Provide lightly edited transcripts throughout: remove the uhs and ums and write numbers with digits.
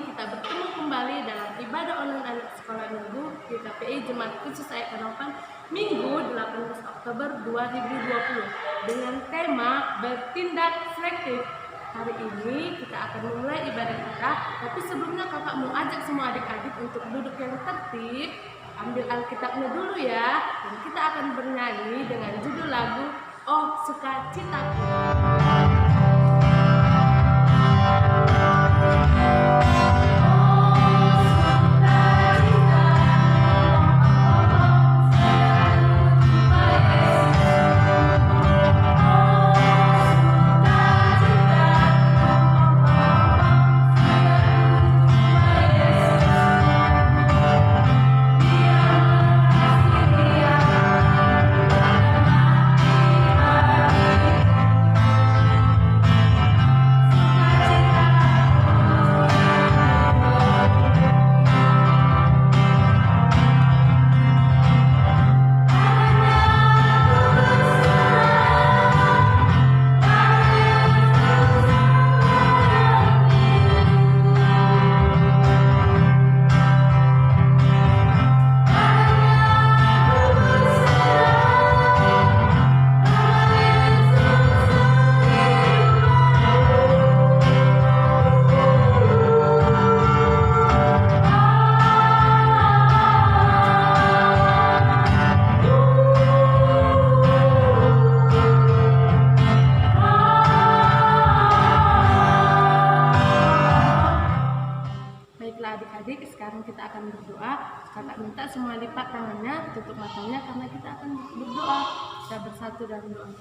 kita bertemu kembali dalam ibadah online anak sekolah minggu di KPI Jemaat Khusus Ayat Harapan Minggu 18 Oktober 2020 dengan tema bertindak selektif. Hari ini kita akan memulai ibadah kita, tapi sebelumnya kakak mau ajak semua adik-adik untuk duduk yang tertib, ambil Alkitabnya dulu ya, dan kita akan bernyanyi dengan judul lagu Oh Sukacitaku. Adik-adik, sekarang kita akan berdoa. Kakak minta semua lipat tangannya, tutup matanya karena kita akan berdoa. Kita bersatu dalam doa.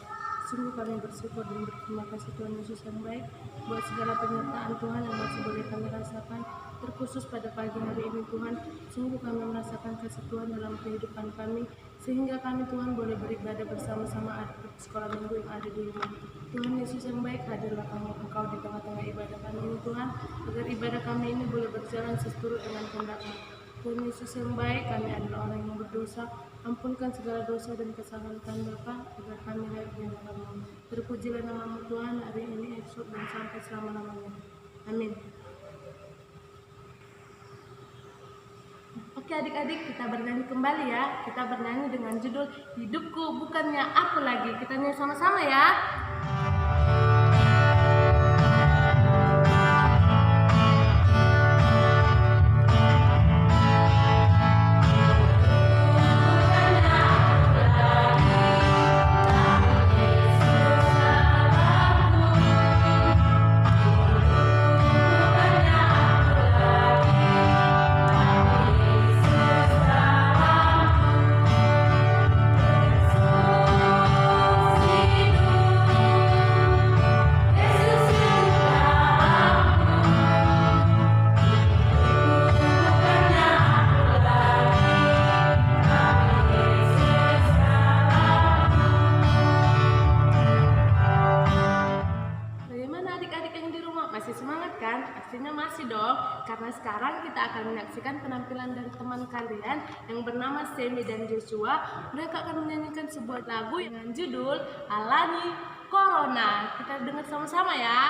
Sungguh kami bersyukur dan berterima kasih Tuhan Yesus yang baik buat segala penyertaan Tuhan yang masih boleh kami rasakan. Terkhusus pada pagi hari ini Tuhan, sungguh kami merasakan kasih Tuhan dalam kehidupan kami, sehingga kami Tuhan boleh beribadah bersama-sama adik sekolah minggu yang ada di rumah. Tuhan Yesus yang baik, hadirlah Engkau di tengah-tengah ibadah kami ini Tuhan, agar ibadah kami ini boleh berjalan seturut dengan kehendak-Mu. Tuhan Yesus yang baik, kami adalah orang yang berdosa, ampunkan segala dosa dan kesalahan kami Bapa, agar kami layak di hadapan-Mu. Terpujilah nama-Mu Tuhan hari ini, esok dan sampai selama-lamanya. Amin. Oke adik-adik, kita bernyanyi kembali ya. Kita bernyanyi dengan judul Hidupku Bukannya Aku Lagi. Kita nyanyi sama-sama ya. Masih semangat kan? Pastinya masih dong. Karena sekarang kita akan menyaksikan penampilan dari teman kalian yang bernama Semi dan Joshua. Mereka akan menyanyikan sebuah lagu dengan judul Alani Corona. Kita dengar sama-sama ya.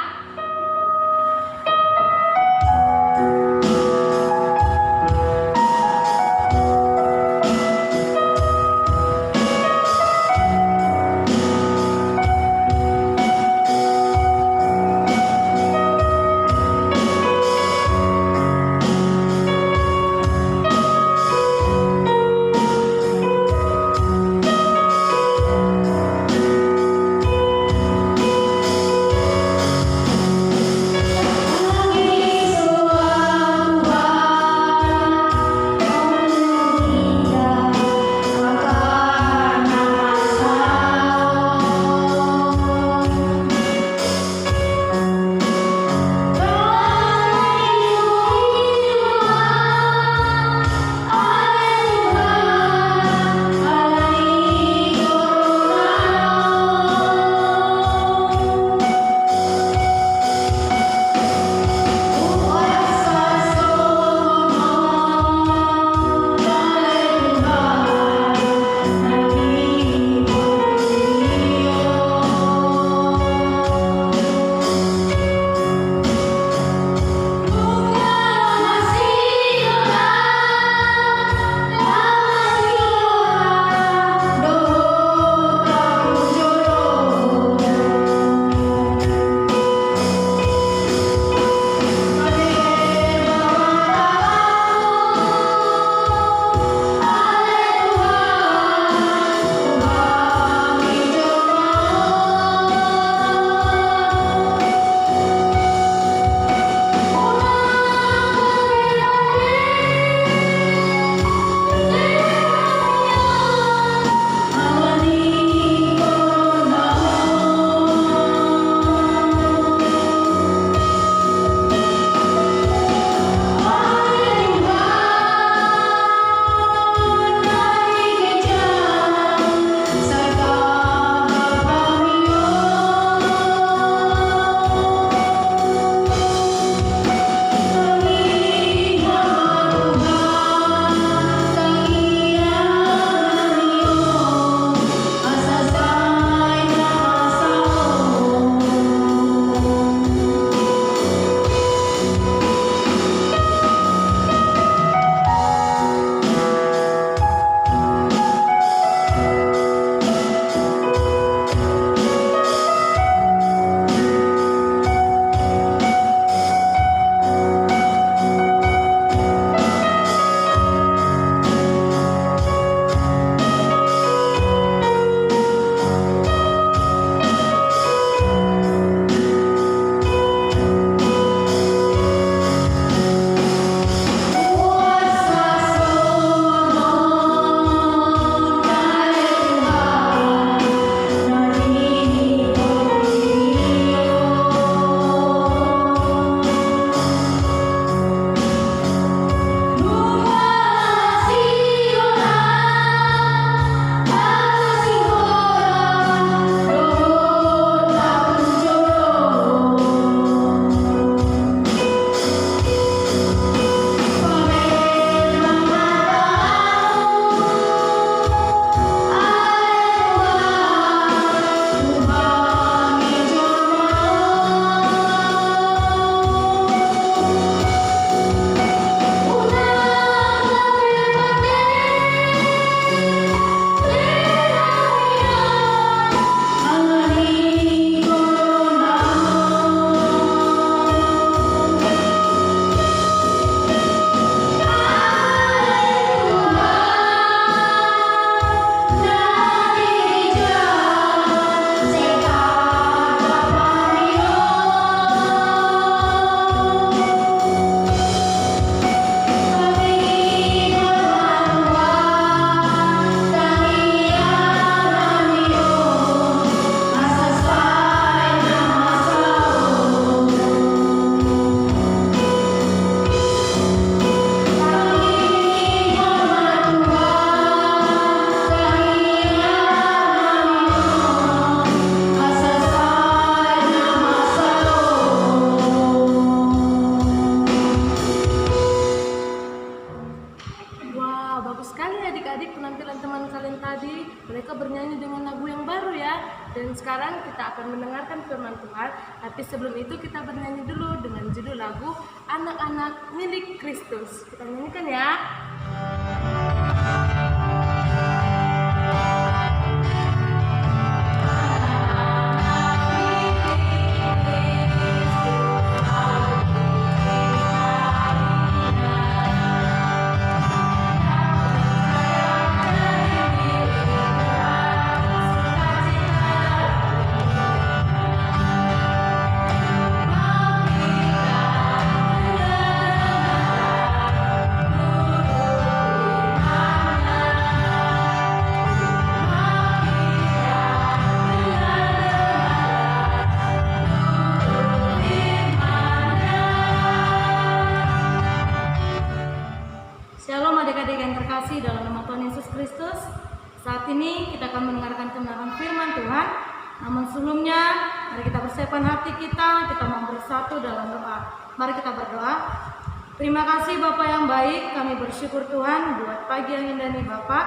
mereka bernyanyi dengan lagu yang baru ya. Dan sekarang kita akan mendengarkan firman Tuhan. Tapi sebelum itu kita bernyanyi dulu dengan judul lagu Anak-anak Milik Kristus. Kita nyanyikan ya. Shalom adik-adik yang terkasih dalam nama Tuhan Yesus Kristus. Saat ini kita akan mendengarkan kebenaran firman Tuhan. Namun sebelumnya, mari kita persiapkan hati kita mau bersatu dalam doa. Mari kita berdoa. Terima kasih Bapa yang baik, kami bersyukur Tuhan buat pagi yang indah ini Bapa.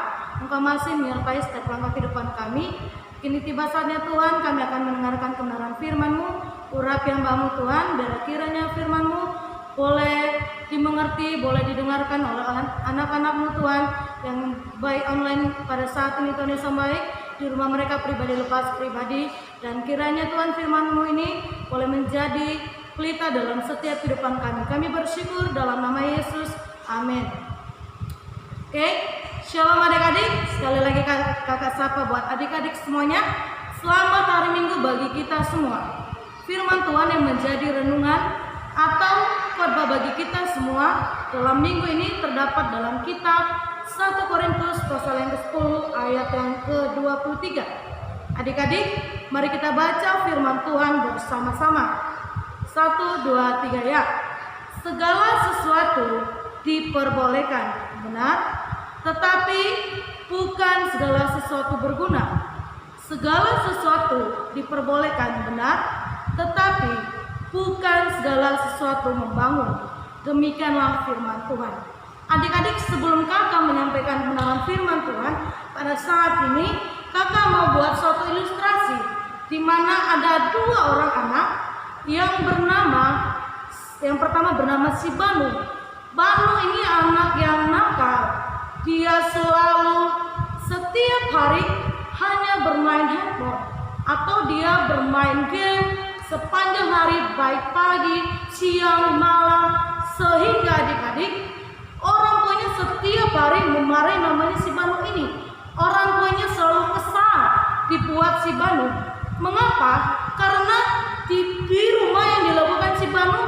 Engkau masih menyertai setiap langkah kehidupan kami. Kini tiba saatnya Tuhan, kami akan mendengarkan kebenaran firman-Mu. Urapi hamba-Mu Tuhan, biar kiranya firman-Mu boleh dimengerti, boleh didengarkan oleh anak-anak-Mu Tuhan yang baik online pada saat ini Tuhan Yesus baik, di rumah mereka pribadi lepas pribadi, dan kiranya Tuhan firman-Mu ini boleh menjadi pelita dalam setiap kehidupan kami. Kami bersyukur dalam nama Yesus, amin. Oke, shalom adik-adik, sekali lagi kakak sapa buat adik-adik semuanya. Selamat hari Minggu bagi kita semua. Firman Tuhan yang menjadi renungan atau khotbah bagi kita semua dalam minggu ini terdapat dalam kitab 1 Korintus pasal yang ke-10 ayat yang ke-23. Adik-adik, mari kita baca firman Tuhan bersama-sama. 1, 2, 3 ya. Segala sesuatu diperbolehkan, benar, tetapi bukan segala sesuatu berguna. Segala sesuatu diperbolehkan, benar, tetapi bukan segala sesuatu membangun. Demikianlah firman Tuhan. Adik-adik, sebelum kakak menyampaikan kebenaran firman Tuhan, pada saat ini kakak mau buat suatu ilustrasi di mana ada dua orang anak yang pertama bernama si Banu. Banu ini anak yang nakal. Dia selalu setiap hari hanya bermain handphone atau dia bermain game sepanjang hari, baik pagi, siang, malam, sehingga adik-adik orang tuanya setiap hari memarahi namanya si Banu ini. Orang tuanya selalu kesal dibuat si Banu. Mengapa? Karena di rumah yang dilakukan si Banu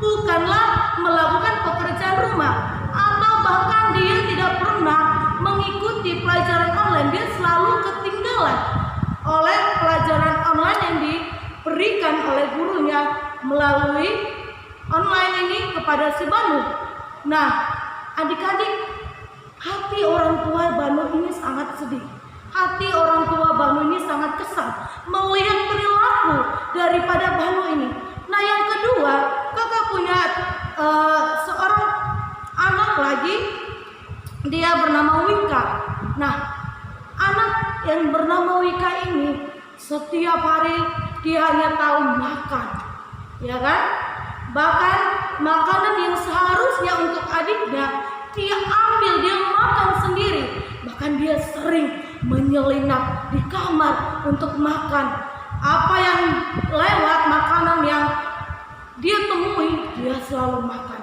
bukanlah melakukan pekerjaan rumah, atau bahkan dia tidak pernah mengikuti pelajaran online. Dia selalu ketinggalan oleh pelajaran online yang diberikan oleh gurunya melalui online ini kepada si Banu. Nah, adik-adik, hati orang tua Banu ini sangat sedih. Hati orang tua Banu ini sangat kesal melihat perilaku daripada Banu ini. Nah, yang kedua, kakak punya seorang anak lagi, dia bernama Wika. Nah, anak yang bernama Wika ini setiap hari dia hanya tahu makan, ya kan? Bahkan makanan yang seharusnya untuk adiknya dia ambil, dia makan sendiri. Bahkan dia sering menyelinap di kamar untuk makan. Apa yang lewat, makanan yang dia temui, dia selalu makan.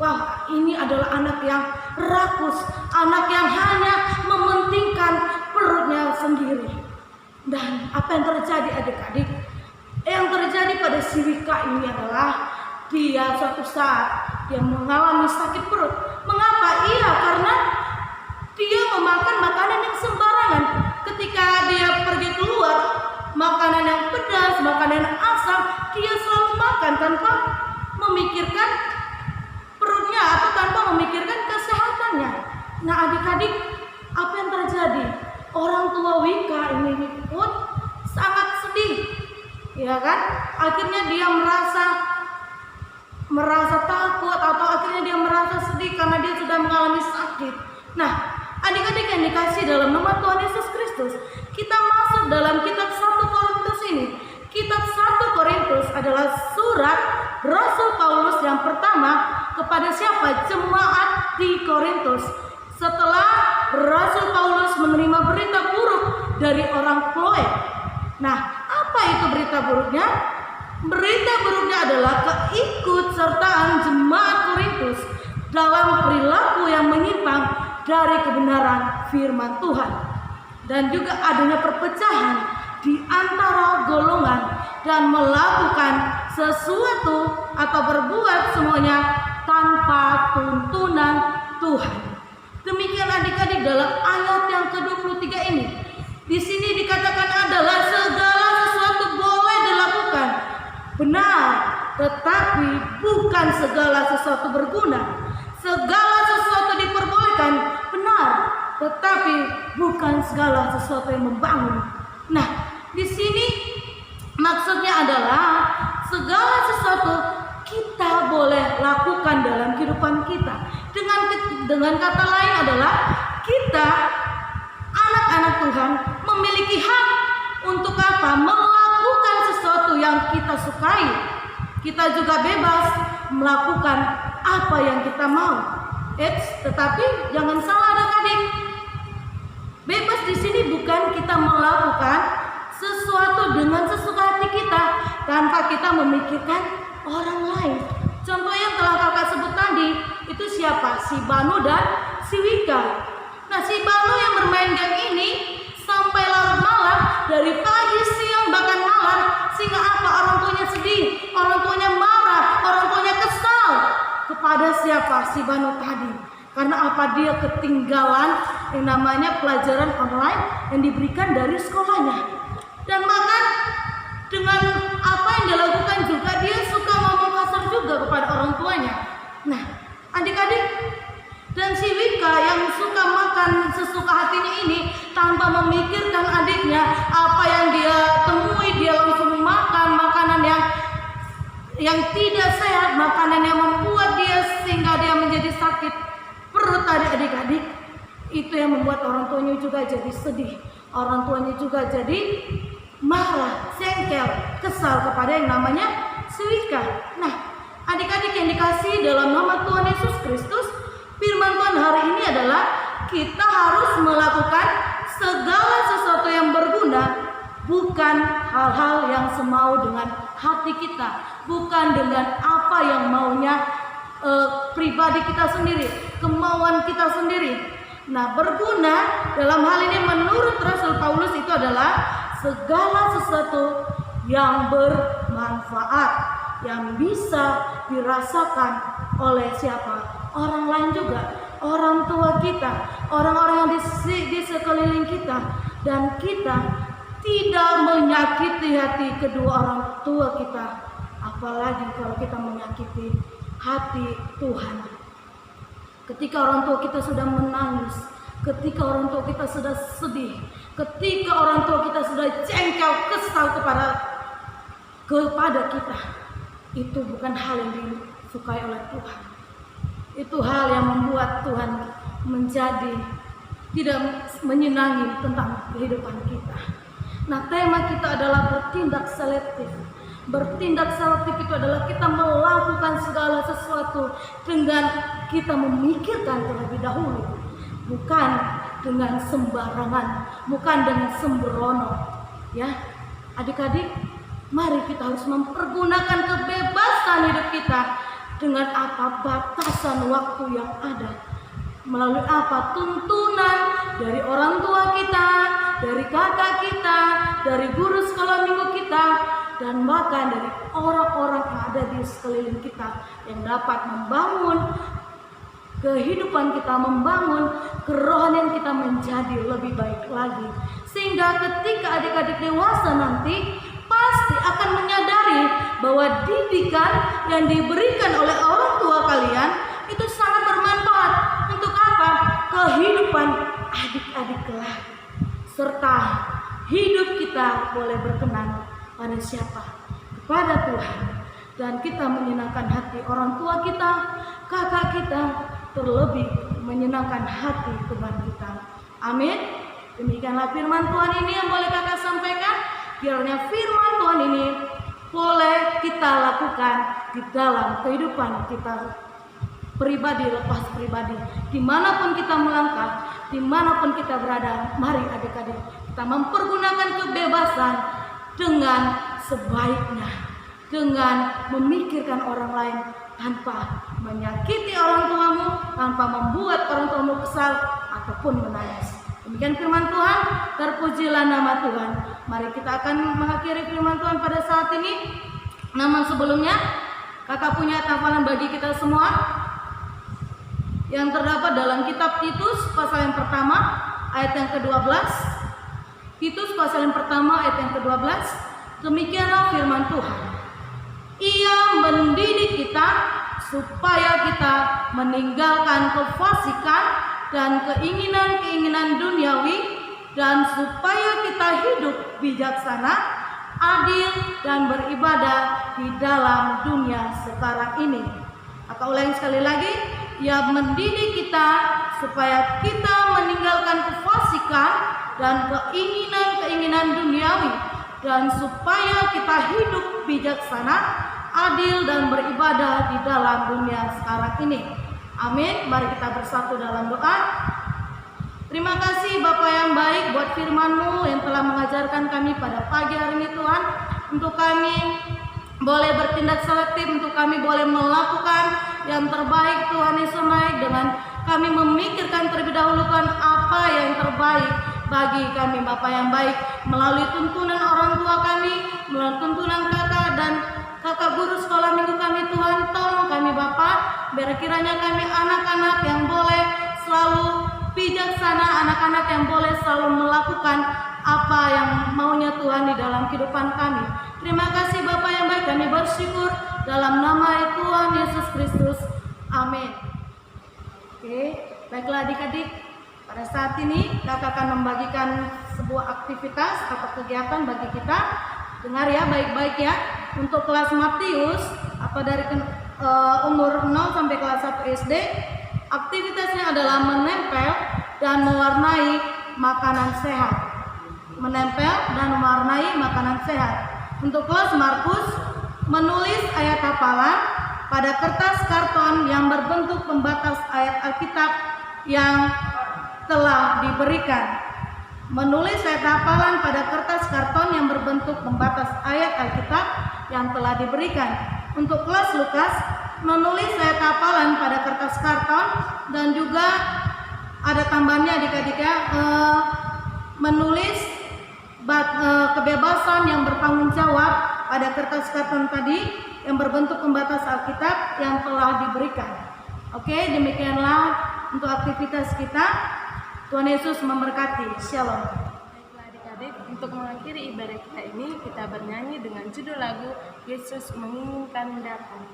Wah, ini adalah anak yang rakus, anak yang hanya mementingkan perutnya sendiri. Dan apa yang terjadi adik-adik? Yang terjadi pada si Wika ini adalah dia suatu saat dia mengalami sakit perut. Mengapa? Iya, karena dia memakan makanan yang sembarangan. Ketika dia pergi keluar, makanan yang pedas, makanan yang asam, dia selalu makan tanpa memikirkan perutnya atau tanpa memikirkan kesehatannya. Nah, adik-adik, apa yang terjadi? Orang tua Wika ini pun sangat sedih, ya kan? Akhirnya dia merasa takut, atau akhirnya dia merasa sedih karena dia sudah mengalami sakit. Nah, adik-adik, yang dikasih dalam nama Tuhan Yesus Kristus, kita masuk dalam kitab 1 Korintus ini. Kitab 1 Korintus adalah surat Rasul Paulus yang pertama kepada siapa? Jemaat di Korintus. Setelah Rasul Paulus menerima berita buruk dari orang Kloe. Nah, apa itu berita buruknya? Berita buruknya adalah keikutsertaan jemaat Korintus dalam perilaku yang menyimpang dari kebenaran firman Tuhan, dan juga adanya perpecahan di antara golongan dan melakukan sesuatu atau berbuat semuanya tanpa tuntunan Tuhan. Demikian adik-adik dalam ayat yang ke-23 ini. Di sini dikatakan adalah segala sesuatu boleh dilakukan, benar, tetapi bukan segala sesuatu berguna. Segala sesuatu diperbolehkan, benar, tetapi bukan segala sesuatu yang membangun. Nah, di sini maksudnya adalah segala sesuatu kita boleh lakukan dalam kehidupan kita. Dengan kata lain adalah kita anak-anak Tuhan memiliki hak untuk apa? Melakukan sesuatu yang kita sukai. Kita juga bebas melakukan apa yang kita mau. Tetapi jangan salah adik-adik. Bebas di sini bukan kita melakukan sesuatu dengan sesuka hati kita tanpa kita memikirkan orang lain. Contoh yang telah kakak sebut tadi itu siapa? Si Banu dan si Wika. Nah, si Banu yang bermain game ini sampai larut malam, dari pagi, siang, bahkan malam, sehingga apa? Orang tuanya sedih, orang tuanya marah, orang tuanya kesal kepada siapa? Si Banu tadi. Karena apa? Dia ketinggalan yang namanya pelajaran online yang diberikan dari sekolahnya. Dan bahkan dengan apa yang dia lakukan juga, dia suka ngomong kasar juga kepada orang tuanya. Nah, adik-adik, dan si Wika yang suka makan sesuka hatinya ini tanpa memikirkan adiknya, apa yang dia temui, dia langsung makan makanan yang tidak sehat, makanan yang membuat dia sehingga dia menjadi sakit perut. Adik-adik, itu yang membuat orang tuanya juga jadi sedih, orang tuanya juga jadi marah, jengkel, kesal kepada yang namanya si Wika. Nah, adik-adik yang dikasihi dalam nama Tuhan Yesus Kristus, firman Tuhan hari ini adalah kita harus melakukan segala sesuatu yang berguna, bukan hal-hal yang semau dengan hati kita, bukan dengan apa yang maunya pribadi kita sendiri, kemauan kita sendiri. Nah, berguna dalam hal ini menurut Rasul Paulus itu adalah segala sesuatu yang bermanfaat, yang bisa dirasakan oleh siapa? Orang lain juga, orang tua kita, orang-orang yang di sekeliling kita, dan kita tidak menyakiti hati kedua orang tua kita, apalagi kalau kita menyakiti hati Tuhan. Ketika orang tua kita sudah menangis, ketika orang tua kita sudah sedih, ketika orang tua kita sudah jengkel, kesal kepada kita, itu bukan hal yang disukai oleh Tuhan. Itu hal yang membuat Tuhan menjadi tidak menyenangi tentang kehidupan kita. Nah, tema kita adalah bertindak selektif. Bertindak selektif itu adalah kita melakukan segala sesuatu dengan kita memikirkan terlebih dahulu, bukan dengan sembarangan, bukan dengan sembrono. Ya, adik-adik, mari kita harus mempergunakan kebebasan hidup kita dengan apa? Batasan waktu yang ada. Melalui apa? Tuntunan dari orang tua kita, dari kakak kita, dari guru sekolah minggu kita, dan bahkan dari orang-orang yang ada di sekeliling kita yang dapat membangun kehidupan kita, membangun kerohanian kita menjadi lebih baik lagi. Sehingga ketika adik-adik dewasa nanti pasti akan menyadari bahwa didikan yang diberikan oleh orang tua kalian itu sangat bermanfaat untuk apa? Kehidupan adik-adik kelak, serta hidup kita boleh berkenan pada siapa? Kepada Tuhan. Dan kita menyenangkan hati orang tua kita, kakak kita, terlebih menyenangkan hati Tuhan kita. Amin. Demikianlah firman Tuhan ini yang boleh kakak sampaikan. Kiranya firman Tuhan ini boleh kita lakukan di dalam kehidupan kita pribadi lepas pribadi. Dimanapun kita melangkah, dimanapun kita berada, mari adik-adik kita mempergunakan kebebasan dengan sebaiknya, dengan memikirkan orang lain tanpa menyakiti orang tuamu, tanpa membuat orang tuamu kesal ataupun menangis. Demikian firman Tuhan, terpujilah nama Tuhan. Mari kita akan mengakhiri firman Tuhan pada saat ini. Namun sebelumnya, kakak punya hafalan bagi kita semua yang terdapat dalam kitab Titus pasal yang pertama ayat yang ke-12. Titus pasal yang pertama ayat yang ke-12. Demikianlah firman Tuhan. Ia mendidik kita supaya kita meninggalkan kefasikan dan keinginan-keinginan duniawi, dan supaya kita hidup bijaksana, adil, dan beribadah di dalam dunia sekarang ini. Maka ulangi sekali lagi, ia mendidik kita supaya kita meninggalkan kefasikan dan keinginan-keinginan duniawi, dan supaya kita hidup bijaksana, adil, dan beribadah di dalam dunia sekarang ini. Amin. Mari kita bersatu dalam doa. Terima kasih Bapa yang baik buat firman-Mu yang telah mengajarkan kami pada pagi hari ini Tuhan. Untuk kami boleh bertindak selektif, untuk kami boleh melakukan yang terbaik Tuhan Yesus naik, dengan kami memikirkan terlebih dahulu Tuhan apa yang terbaik bagi kami Bapa yang baik, melalui tuntunan orang tua kami, melalui tuntunan kakak dan kakak guru sekolah minggu kami Tuhan. Tolong kami Bapa, biar kiranya kami anak-anak yang boleh selalu bijaksana, anak-anak yang boleh selalu melakukan apa yang maunya Tuhan di dalam kehidupan kami. Terima kasih Bapa yang baik, kami bersyukur dalam nama Tuhan Yesus Kristus. Amin. Oke, baiklah adik-adik, pada saat ini kakak akan membagikan sebuah aktivitas atau kegiatan bagi kita. Dengar ya baik-baik ya. Untuk kelas Matius atau dari umur 0 sampai kelas 1 SD, aktivitasnya adalah menempel dan mewarnai makanan sehat. Menempel dan mewarnai makanan sehat. Untuk kelas Markus, menulis ayat hafalan pada kertas karton yang berbentuk pembatas ayat Alkitab yang telah diberikan. Menulis ayat hafalan pada kertas karton yang berbentuk pembatas ayat Alkitab yang telah diberikan. Untuk kelas Lukas, menulis ayat hafalan pada kertas karton, dan juga ada tambahannya adik-adik ya, menulis kebebasan yang bertanggung jawab pada kertas karton tadi yang berbentuk pembatas Alkitab yang telah diberikan. Oke, demikianlah untuk aktivitas kita. Tuhan Yesus memberkati. Shalom. Baiklah adik-adik, untuk mengakhiri ibadah kita ini, kita bernyanyi dengan judul lagu Yesus Menginginkan Datang.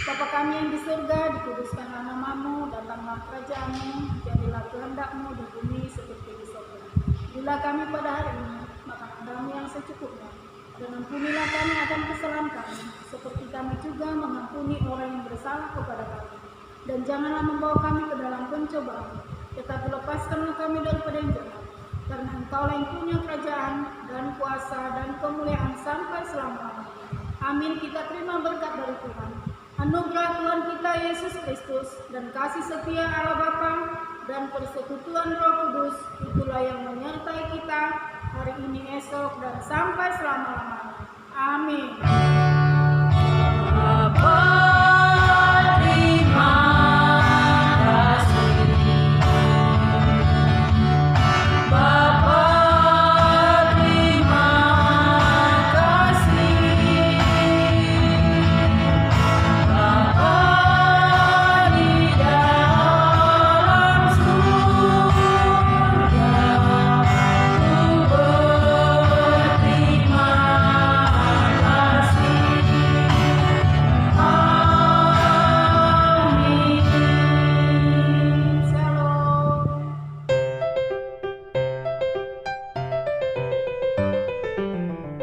Bapa kami yang di surga, dikuduskanlah namamu, datanglah kerajaanmu, jadilah kehendak-mu di bumi seperti di surga. Bila kami pada hari ini makanan kami yang secukupnya, dan ampunilah kami akan kesalahan kami, seperti kami juga mengampuni orang yang bersalah kepada kami. Dan janganlah membawa kami ke dalam pencobaan, tetapi lepaskanlah kami daripada yang jahat. Karena Engkau yang punya kerajaan dan kuasa dan kemuliaan sampai selama-lamanya. Amin. Kita terima berkat dari Tuhan. Anugerah Tuhan kita Yesus Kristus dan kasih setia Allah Bapa dan persekutuan Roh Kudus itulah yang menyertai kita hari ini, esok, dan sampai selama-lamanya. Amin.